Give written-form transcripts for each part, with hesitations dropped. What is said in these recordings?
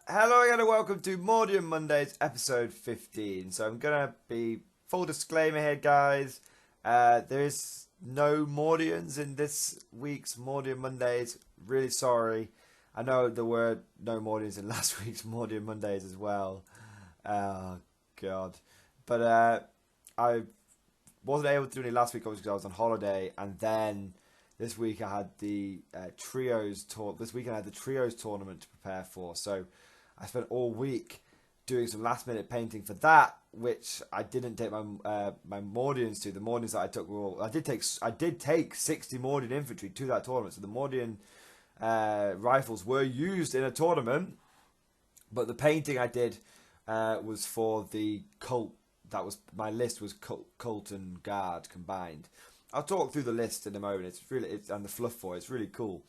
Hello again and welcome to Mordian Mondays episode 15. So I'm going to be, full disclaimer here guys, there is no Mordians in this week's Mordian Mondays. Really sorry. I know there were no Mordians in last week's Mordian Mondays as well. Oh god. But I wasn't able to do any last week obviously because I was on holiday, and then this week I had the trios tour. This weekend I had the trios tournament to prepare for. So I spent all week doing some last minute painting for that, which I didn't take my my Mordians to. The Mordians that I took were all, I did take 60 Mordian infantry to that tournament. So the Mordian rifles were used in a tournament, but the painting I did was for the cult. That was my list was cult and guard combined. I'll talk through the list in a moment. And the fluff for it. It's really cool.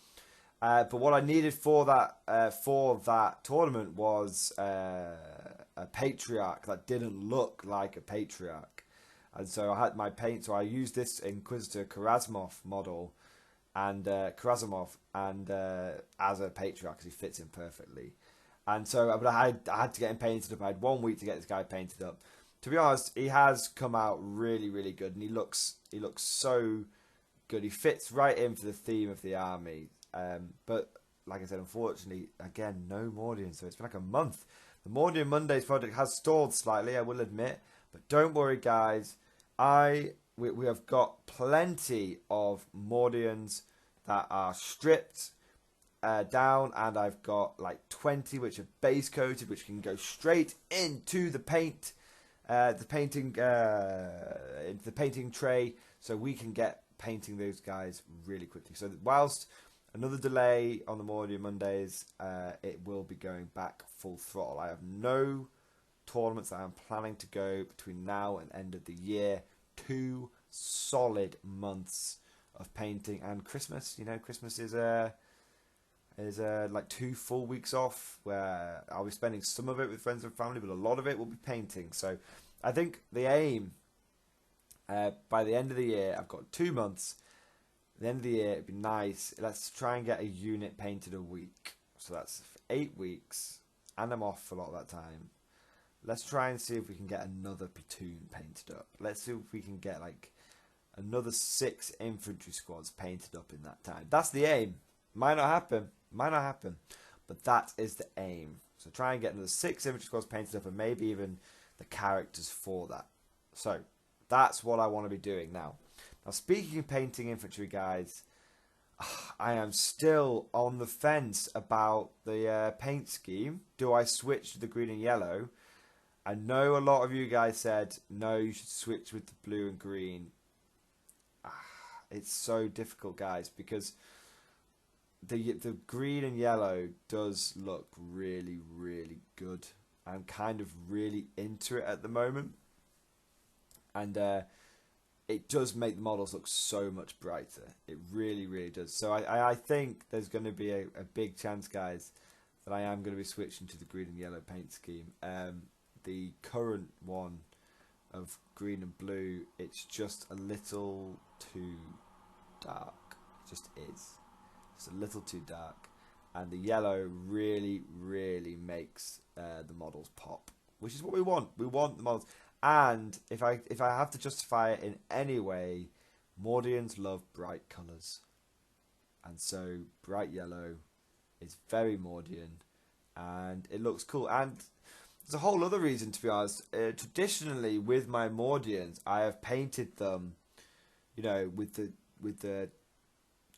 But what I needed for that tournament was a patriarch that didn't look like a patriarch, and so I had my paint. So I used this Inquisitor Karazmov model and Karazimov and as a patriarch because he fits in perfectly. And so, but I had to get him painted up. I had 1 week to get this guy painted up. To be honest, he has come out really, really good, and he looks so good. He fits right in for the theme of the army. But like I said, unfortunately, again, no Mordian. So it's been like a month. The Mordian Mondays project has stalled slightly, I will admit. But don't worry, guys. We have got plenty of Mordians that are stripped down, and I've got like 20 which are base coated, which can go straight into the paint. Into the painting tray, so we can get painting those guys really quickly. So whilst another delay on the Mordian Mondays, it will be going back full throttle. I have no tournaments that I'm planning to go between now and end of the year. 2 solid months of painting, and Christmas. You know, Christmas is like 2 full weeks off where I'll be spending some of it with friends and family, but a lot of it will be painting. So I think the aim by the end of the year, I've got 2 months. At the end of the year, it'd be nice. Let's try and get a unit painted a week. So that's 8 weeks, and I'm off for a lot of that time. Let's try and see if we can get another platoon painted up. Let's see if we can get like another 6 infantry squads painted up in that time. That's the aim. Might not happen, but that is the aim. So try and get another 6 infantry squads painted up, and maybe even the characters for that. So that's what I want to be doing now. Now, speaking of painting infantry, guys, I am still on the fence about the paint scheme. Do I switch to the green and yellow? I know a lot of you guys said, no, you should switch with the blue and green. It's so difficult, guys, because the green and yellow does look really, really good. I'm kind of really into it at the moment. And it does make the models look so much brighter. It really, really does. So I think there's going to be a big chance, guys, that I am going to be switching to the green and yellow paint scheme. The current one of green and blue, it's just a little too dark. It just is. It's a little too dark, and the yellow really, really makes the models pop, which is what we want. We want the models, and if I have to justify it in any way, Mordians love bright colours, and so bright yellow is very Mordian, and it looks cool. And there's a whole other reason, to be honest. Traditionally, with my Mordians, I have painted them, you know, with the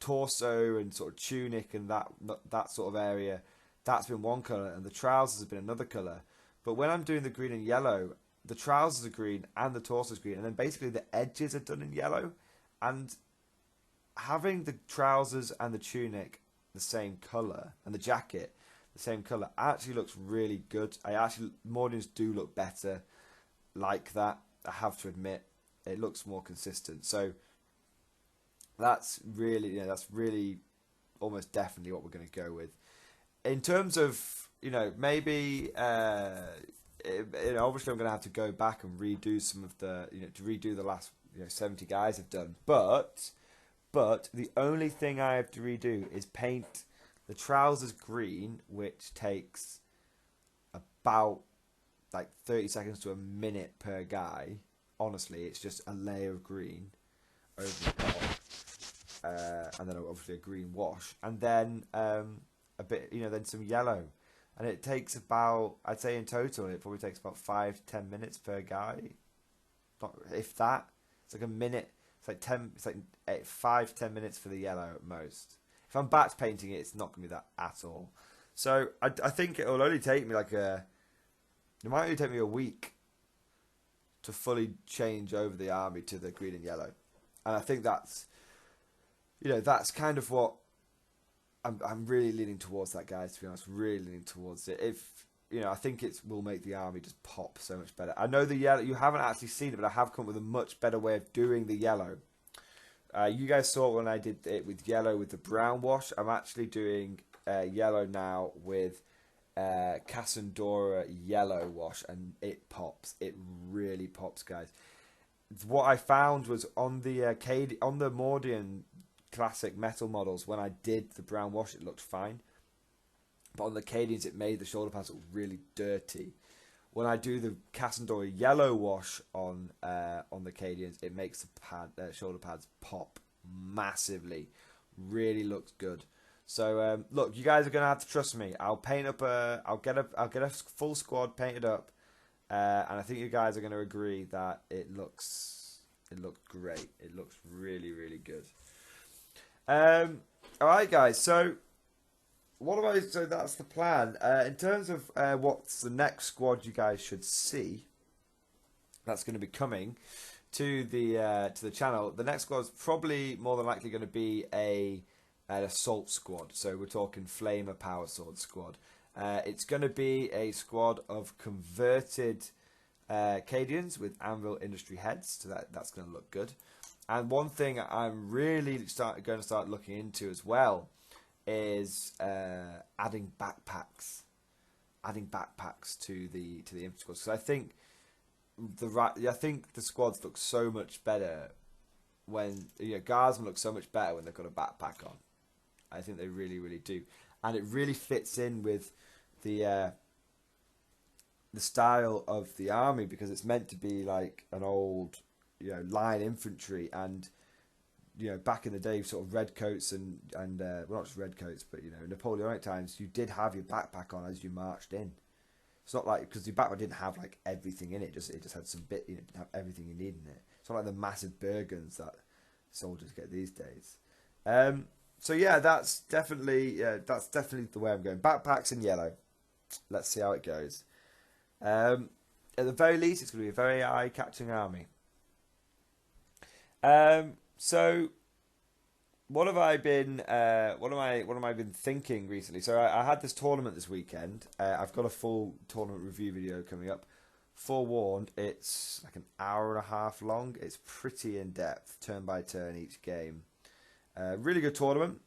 torso and sort of tunic and that sort of area. That's been one colour, and the trousers have been another colour. But when I'm doing the green and yellow, the trousers are green and the torso is green, and then basically the edges are done in yellow. And having the trousers and the tunic the same colour and the jacket the same colour actually looks really good. Mordians do look better like that. I have to admit, it looks more consistent. So that's really almost definitely what we're going to go with. In terms of, maybe, obviously I'm going to have to go back and redo some of the, to redo the last, 70 guys have done. But the only thing I have to redo is paint the trousers green, which takes about like 30 seconds to a minute per guy. Honestly, it's just a layer of green over the top, and then obviously a green wash, and then a bit, then some yellow, and it takes about, I'd say in total, it probably takes about 5 to 10 minutes per guy, not if that. It's like a minute. It's like 10. It's like 5 to 10 minutes for the yellow at most. If I'm batch painting it, it's not gonna be that at all. So I think it'll only take me it might only take me a week to fully change over the army to the green and yellow, and I think that's kind of what I'm really leaning towards that, guys. To be honest, really leaning towards it. If I think it will make the army just pop so much better. I know the yellow, you haven't actually seen it, but I have come up with a much better way of doing the yellow. You guys saw it when I did it with yellow with the brown wash. I'm actually doing yellow now with Cassandora yellow wash, and it pops. It really pops, guys. What I found was on the on the Mordian classic metal models, when I did the brown wash, it looked fine, but on the Cadians it made the shoulder pads look really dirty. When I do the Cassandora yellow wash on the Cadians, it makes the shoulder pads pop massively. Really looks good. So look, you guys are gonna have to trust me. I'll paint up I'll get a full squad painted up, and I think you guys are gonna agree that it looks great. It looks really, really good. All right, guys. So so that's the plan. In terms of what's the next squad you guys should see, that's going to be coming to the channel. The next squad's probably more than likely going to be an assault squad. So we're talking Flamer Power Sword squad. It's going to be a squad of converted Cadians with Anvil Industry heads. So that's going to look good. And one thing I'm really going to start looking into as well is adding backpacks to the infantry squads. So I think the squads look so much better when guardsmen look so much better when they've got a backpack on. I think they really, really do, and it really fits in with the style of the army, because it's meant to be like an old line infantry, and back in the day, sort of redcoats and well, not just redcoats, but Napoleonic times, you did have your backpack on as you marched in. It's not like, because your backpack didn't have like everything in it, it just had some bit, it didn't have everything you need in it. It's not like the massive Bergens that soldiers get these days. So yeah, that's definitely the way I'm going. Backpacks in yellow. Let's see how it goes. At the very least, it's going to be a very eye-catching army. So what have I been thinking recently? So I had this tournament this weekend. I've got a full tournament review video coming up. Forewarned, it's like an hour and a half long. It's pretty in depth, turn by turn each game. Really good tournament.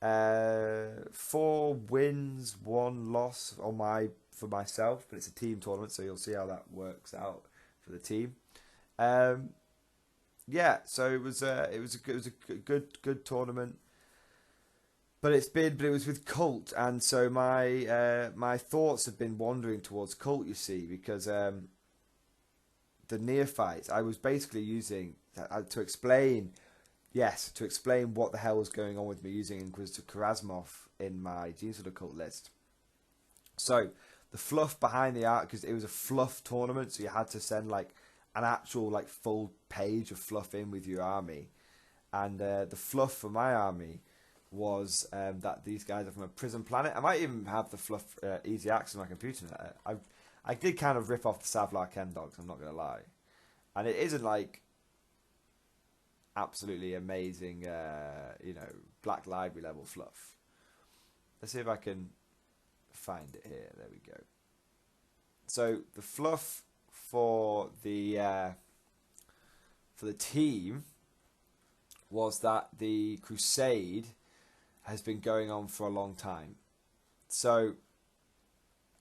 4 wins, 1 loss for myself, but it's a team tournament, so you'll see how that works out for the team. Yeah, so it was a good tournament, but it was with Cult, and so my thoughts have been wandering towards Cult, you see, because the neophytes, I was basically using to explain what the hell was going on with me using Inquisitor Karasmov in my Genes of the Cult list. So the fluff behind the art, because it was a fluff tournament, so you had to send like an actual like full page of fluff in with your army, and the fluff for my army was that these guys are from a prison planet. I might even have the fluff easy access on my computer. I did kind of rip off the Savlar Ken dogs, I'm not gonna lie, and it isn't like absolutely amazing Black Library level fluff. Let's see if I can find it here. There we go. So the fluff for the team was that the crusade has been going on for a long time. So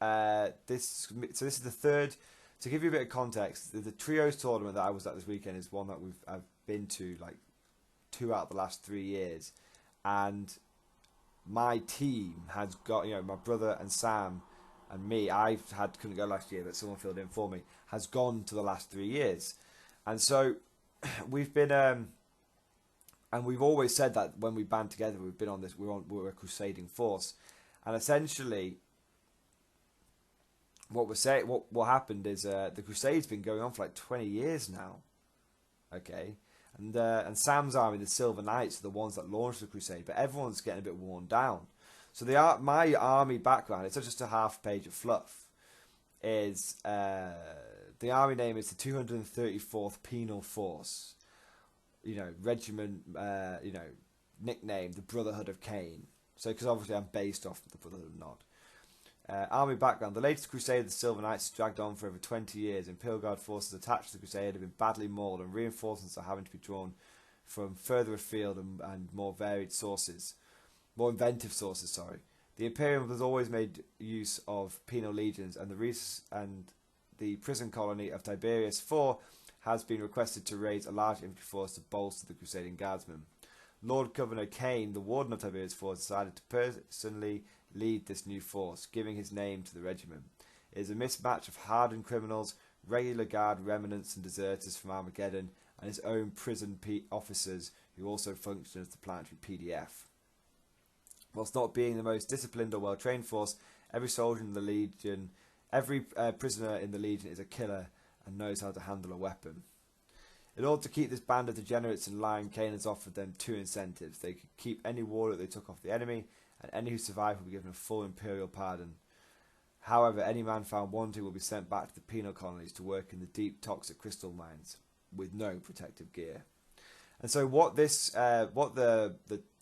this is the third. To give you a bit of context, the trios tournament that I was at this weekend is one that I've been to like 2 out of the last 3 years, and my team has got my brother and Sam and me, couldn't go last year, but someone filled in for me, has gone to the last 3 years. And so we've been, and we've always said that when we band together, we've been on this, we're a crusading force. And essentially, what happened is the Crusade's been going on for like 20 years now. Okay, and Sam's army, the Silver Knights, are the ones that launched the Crusade, but everyone's getting a bit worn down. So my army background, it's not just a half page of fluff, is the army name is the 234th Penal Force, regiment, nicknamed the Brotherhood of Kaine. So, because obviously I'm based off the Brotherhood of Nod. Army background. The latest crusade of the Silver Knights has dragged on for over 20 years. Imperial Guard forces attached to the crusade have been badly mauled, and reinforcements are having to be drawn from further afield and more varied sources. More inventive sources, sorry. The Imperium has always made use of penal legions, and the prison colony of Tiberius IV has been requested to raise a large infantry force to bolster the Crusading Guardsmen. Lord Governor Kaine, the warden of Tiberius IV, decided to personally lead this new force, giving his name to the regiment. It is a mismatch of hardened criminals, regular guard remnants and deserters from Armageddon, and his own prison officers who also function as the planetary PDF. Whilst not being the most disciplined or well-trained force, every soldier in the Legion, every prisoner in the Legion is a killer and knows how to handle a weapon. In order to keep this band of degenerates in line, Kaine has offered them 2 incentives. They could keep any warrior they took off the enemy, and any who survive will be given a full imperial pardon. However, any man found wanting will be sent back to the penal colonies to work in the deep toxic crystal mines with no protective gear. And so what the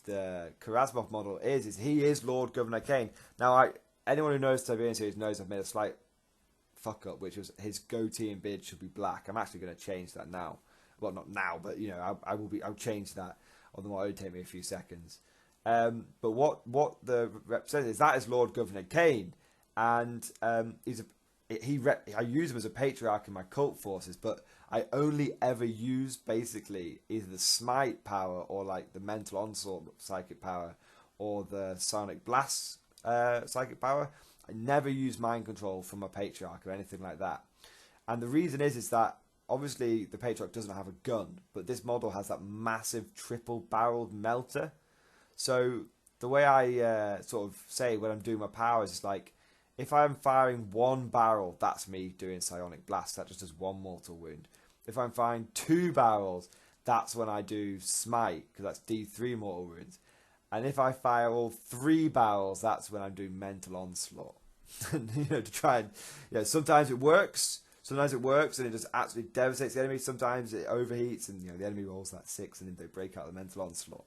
Karasimov model is he is Lord Governor Kaine. Now, anyone who knows the Tiberian series knows I've made a slight fuck up, which was his goatee and beard should be black. I'm actually going to change that now. Well, not now, but I'll change that. Although it'll only take me a few seconds. But what the representative is, that is Lord Governor Kaine, and I use him as a patriarch in my cult forces, but I only ever use basically either the smite power or like the mental onslaught psychic power or the sonic blast psychic power. I never use mind control from a patriarch or anything like that. And the reason is that obviously the patriarch doesn't have a gun, but this model has that massive triple-barreled melter. So the way I sort of say when I'm doing my powers is like, if I'm firing 1 barrel, that's me doing psionic blast. That just does 1 mortal wound. If I'm firing 2 barrels, that's when I do smite, because that's D3 mortal wounds. And if I fire all 3 barrels, that's when I'm doing mental onslaught. To try and, sometimes it works. Sometimes it works and it just absolutely devastates the enemy. Sometimes it overheats and the enemy rolls that 6 and then they break out the mental onslaught.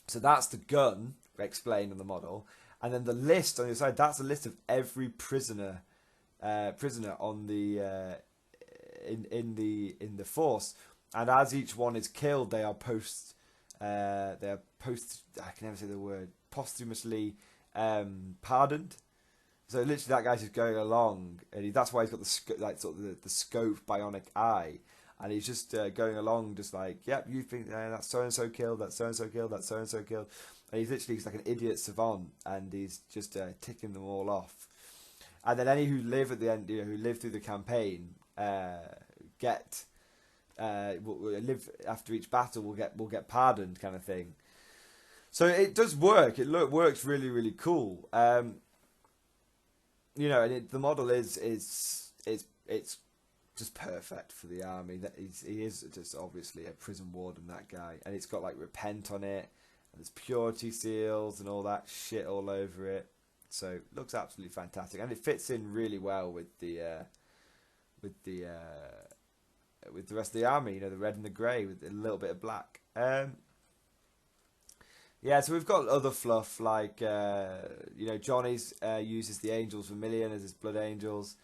So that's the gun explained on the model, and then the list on the side, that's a list of every prisoner on the in the force, and as each one is killed, they are I can never say the word, posthumously pardoned. So literally that guy's just going along, and that's why he's got the scope bionic eye. And he's just going along, just like, yep, you think that's so and so killed, that's so and so killed, that's so and so killed, and he's like an idiot savant, and he's just ticking them all off. And then any who live at the end, who live through the campaign, will live after each battle, will get pardoned, kind of thing. So it does work. It works really, really cool. And the model is it's just perfect for the army. That he is just obviously a prison warden, that guy, and it's got like repent on it, and there's purity seals and all that shit all over it. So it looks absolutely fantastic, and it fits in really well with the rest of the army. The red and the grey with a little bit of black. Yeah, so we've got other fluff like Johnny's uses the Angels Vermilion as his Blood Angels.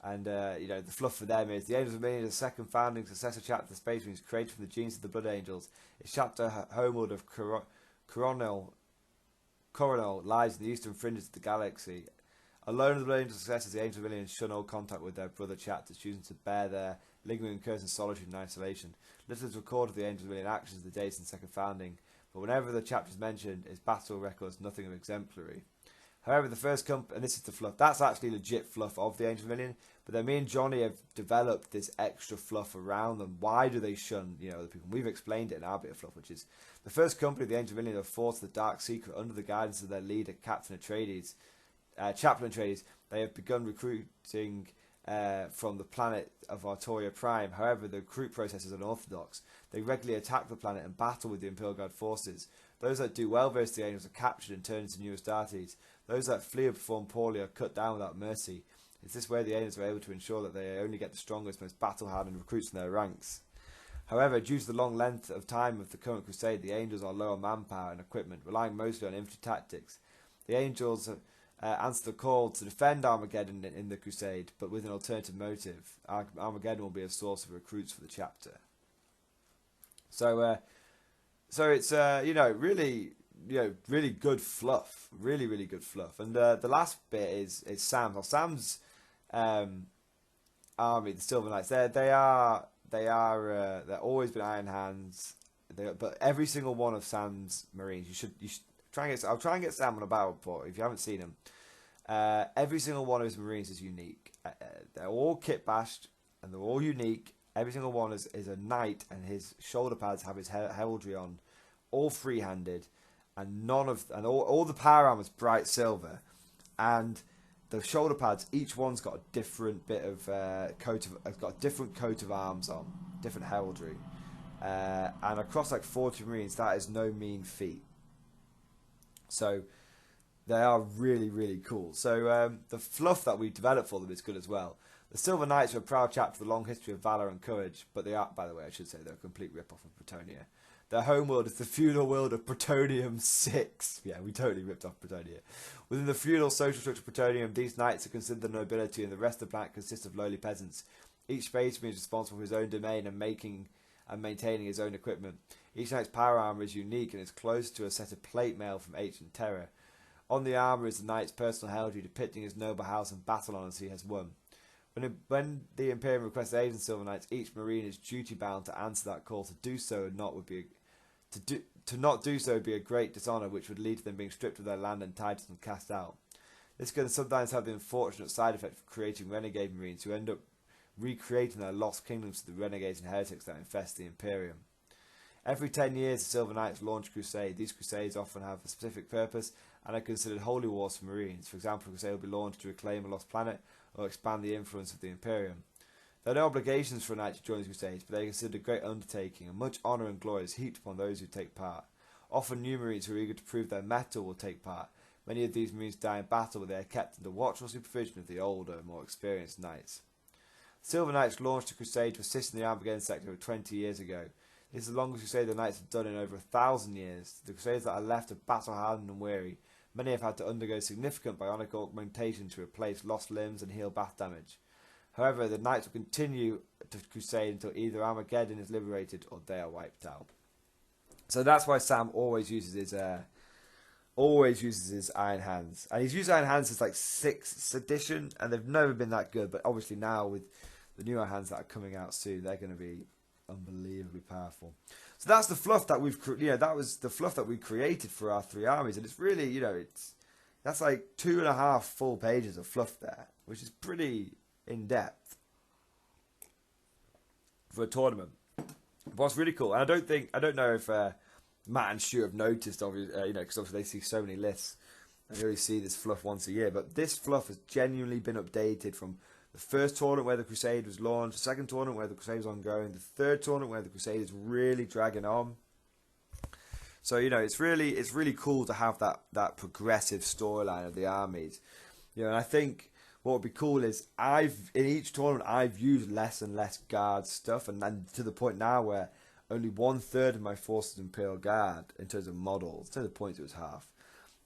And, the fluff for them is the Angels of Vermilion is a second founding successor chapter of the Space Marines created from the genes of the Blood Angels. Its chapter homeworld of Coronel lies in the eastern fringes of the galaxy. Alone of the Blood Angels' successors, the Angels of Vermilion shun all contact with their brother chapters, choosing to bear their lingering curse in solitude and isolation. Little is recorded of the Angels of Vermilion actions of the days since second founding, but whenever the chapter is mentioned, its battle records nothing of exemplary. However, the first company, and this is the fluff, that's actually legit fluff of the Angel Million, but then me and Johnny have developed this extra fluff around them. Why do they shun, other people? We've explained it in our bit of fluff, which is the first company, the Angel Million, have forced the Dark Secret under the guidance of their leader, Chaplain Atreides. They have begun recruiting from the planet of Artoria Prime. However, the recruit process is unorthodox. They regularly attack the planet and battle with the Imperial Guard forces. Those that do well versus the Angels are captured and turned into new Astartes. Those that flee or perform poorly are cut down without mercy. It's this way the Angels are able to ensure that they only get the strongest, most battle-hardened recruits in their ranks. However, due to the long length of time of the current crusade, the Angels are low on manpower and equipment, relying mostly on infantry tactics. The Angels answer the call to defend Armageddon in the crusade, but with an alternative motive. Armageddon will be a source of recruits for the chapter. So it's really good fluff, really good fluff. And the last bit is Sam's. Well, Sam's army, the Silver Knights. They've always been Iron Hands. But every single one of Sam's Marines, you should try and get. I'll try and get Sam on a battle report if you haven't seen him. Every single one of his Marines is unique. They're all kit bashed and they're all unique. Every single one is a knight, and his shoulder pads have his heraldry on, all free-handed, and all the power armor is bright silver, and the shoulder pads, each one's got a different bit of got a different coat of arms on, different heraldry, and across like 40 Marines, that is no mean feat. So they are really cool. So the fluff that we developed for them is good as well. The Silver Knights are a proud chapter with a long history of valour and courage, but they are, by the way, I should say, they're a complete rip-off of Bretonia. Their homeworld is the feudal world of Bretonium 6. Yeah, we totally ripped off Bretonia. Within the feudal social structure of Bretonium, these knights are considered the nobility, and the rest of the planet consists of lowly peasants. Each space marine is responsible for his own domain and maintaining his own equipment. Each knight's power armour is unique and is close to a set of plate mail from Ancient Terror. On the armour is the knight's personal heraldry depicting his noble house and battle honours he has won. When the Imperium requests aid in Silver Knights, each Marine is duty bound to answer that call. To not do so would be a great dishonour, which would lead to them being stripped of their land and titles and cast out. This can sometimes have the unfortunate side effect of creating renegade Marines who end up recreating their lost kingdoms to the renegades and heretics that infest the Imperium. Every 10 years, the Silver Knights launch a crusade. These crusades often have a specific purpose and are considered holy wars for Marines. For example, a crusade will be launched to reclaim a lost planet or expand the influence of the Imperium. There are no obligations for a knight to join these crusades, but they are considered a great undertaking, and much honour and glory is heaped upon those who take part. Often new Marines who are eager to prove their mettle will take part. Many of these Marines die in battle, but they are kept under watchful supervision of the older, more experienced knights. Silver Knights launched a crusade to assist in the Armageddon sector over 20 years ago. This is the longest crusade the Knights have done in over 1,000 years. The Crusaders that are left are battle-hardened and weary. Many have had to undergo significant bionic augmentation to replace lost limbs and heal bath damage. However, the Knights will continue to crusade until either Armageddon is liberated or they are wiped out. So that's why Sam always uses his Iron Hands. And he's used Iron Hands since like 6th edition, and they've never been that good. But obviously now with the new Iron Hands that are coming out soon, they're going to be unbelievably powerful. So that's the fluff that that was the fluff that we created for our 3 armies, and it's really, that's like 2.5 full pages of fluff there, which is pretty in depth for a tournament. But what's really cool, and I don't know if Matt and Stu have noticed, obviously, because obviously they see so many lists, and they only see this fluff once a year. But this fluff has genuinely been updated from the first tournament where the Crusade was launched, the second tournament where the Crusade was ongoing, the third tournament where the Crusade is really dragging on. So it's really cool to have that progressive storyline of the armies. And I think what would be cool is in each tournament I've used less and less Guard stuff, and to the point now where only 1/3 of my forces Imperial Guard in terms of models. To the point it was half,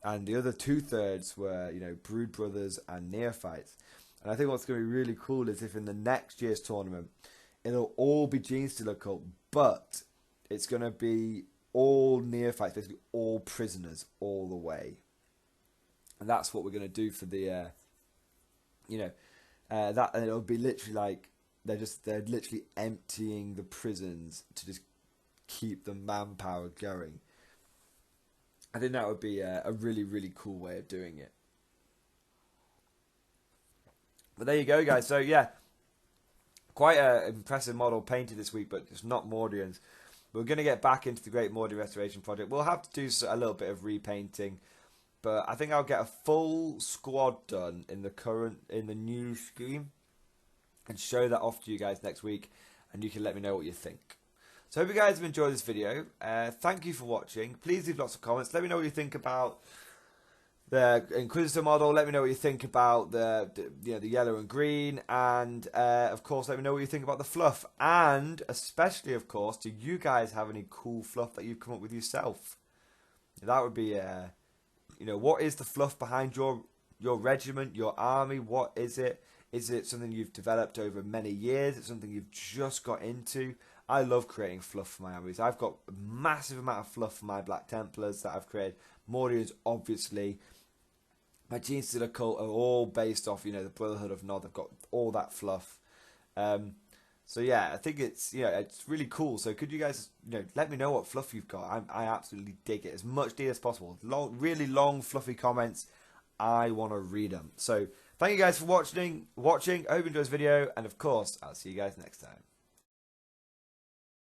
and the other 2/3 were Brood Brothers and Neophytes. And I think what's going to be really cool is if in the next year's tournament, it'll all be Genestealer Cult, but it's going to be all Neophytes, basically all prisoners all the way. And that's what we're going to do for the, and it'll be literally like, they're literally emptying the prisons to just keep the manpower going. I think that would be a really, really cool way of doing it. But there you go, guys. So yeah, quite an impressive model painted this week, but it's not Mordian's. We're going to get back into the Great Mordian Restoration Project. We'll have to do a little bit of repainting, but I think I'll get a full squad done in the new scheme and show that off to you guys next week, and you can let me know what you think. So I hope you guys have enjoyed this video. Thank you for watching. Please leave lots of comments. Let me know what you think about the Inquisitor model. Let me know what you think about the yellow and green, and of course let me know what you think about the fluff, and especially of course, do you guys have any cool fluff that you've come up with yourself? That would be what is the fluff behind your regiment, your army? What is it? Is it something you've developed over many years? Is it something you've just got into? I love creating fluff for my armies. I've got a massive amount of fluff for my Black Templars that I've created. Mordians, obviously. My Genes to the Cult are all based off, the Brotherhood of Nod. I've got all that fluff. So yeah, I think it's it's really cool. So could you guys let me know what fluff you've got? I absolutely dig it. As much as possible. Really long, fluffy comments. I want to read them. So thank you guys for watching. I hope you enjoyed this video, and of course, I'll see you guys next time.